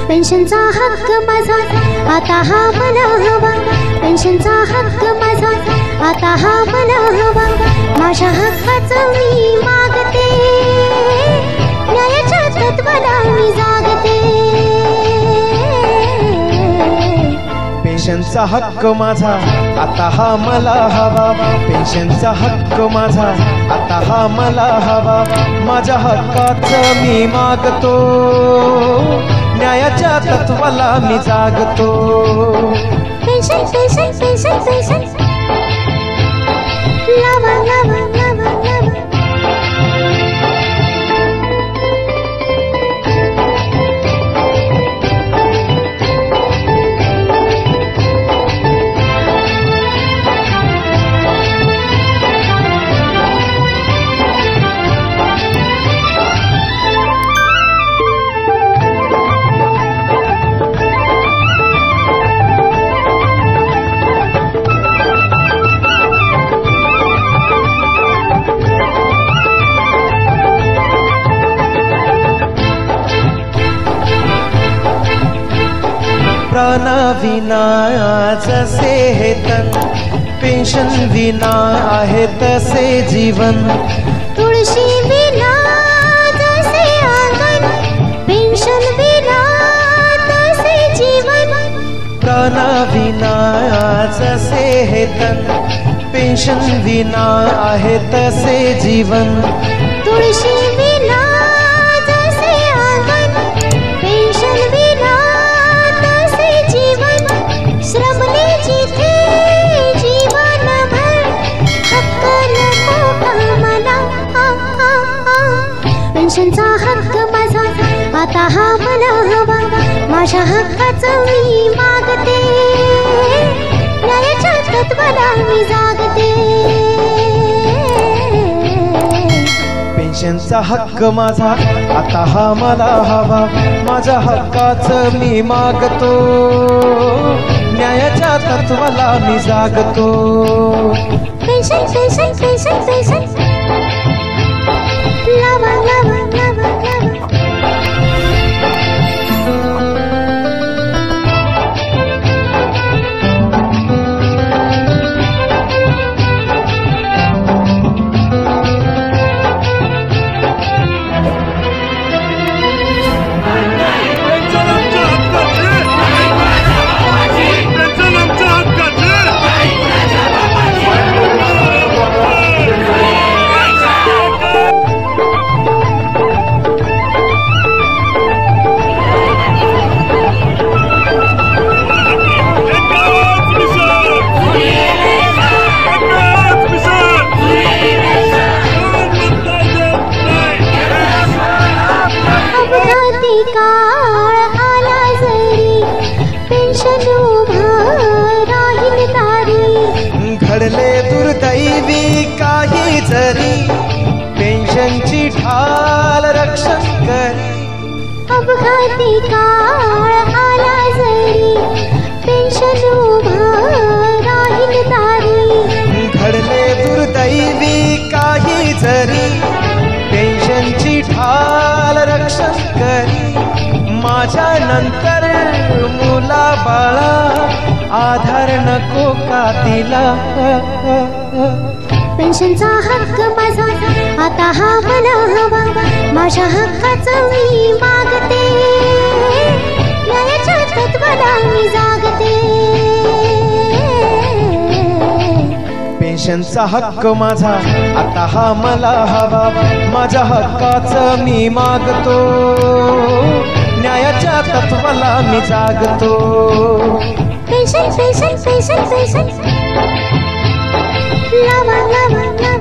पेन्शनचा हक्क माझा आता हा मला हवा, पेन्शनचा हक्क माझा आता हा मला हवा, माझ्या हक्काचं मी मागते, न्यायाच्या तत्वाला मी जागते. पेन्शनचा हक्क माझा आता हा मला हवा, पेन्शनचा हक्क माझा आता हा मला हवा, माझ्या हक्काचं मी मागतो, न्यायाच्या तत्वाला मी जागतो. पेन्शन पेन्शन पेन्शन पेन्शन लावा लावा लावा लावा. प्राण विना जसे हे तन, पेन्शन विना आहे तसे जीवन, तुळशी विना जसे अंगण, पेन्शन विना तसे जीवन. प्राण विना जसे हे तन, पेन्शन विना आहे तसे जीवन, तुळशी विना जसे अंगण, पेन्शन विना तसे जीवन. श्रमले जिथे जीवनभर हक्क नको का मला. पेन्शनचा हक्क माझा आता हा मला हवा, माझ्या हक्काचं मी मागते, न्यायाच्या तत्वाला मी जागते. पेन्शनचा हक्क माझा आता हा मला हवा, माझ्या हक्काचं मी मागतो, न्यायाच्या तत्वाला मी जागतो. पेन्शन पेन्शन पेन्शन पेन्शन लावा लावा लावा लावा. घडले दुर्दैवी काही जरी, पेन्शनची ढाल रक्षण करी. अपघाती काळ आला जरी, पेन्शन उभा राहील दारी. घडले दुर्दैवी काही जरी, पेन्शनची ढाल रक्षण करी. माझ्या नंतर मुला बाळा आधार नको का तिला. पेन्शनचा हक्क माझा आता हा मला हवा, माझ्या हक्काचं मी मागते, न्यायाच्या तत्वाला मी जागते. पेन्शनचा हक्क माझा आता हा मला हवा, माझ्या हक्काचं मी मागतो, न्यायाच्या तत्वाला मी जागतो. पेन्शन पेन्शन पेन्शन पेन्शन लावा लावा लावा.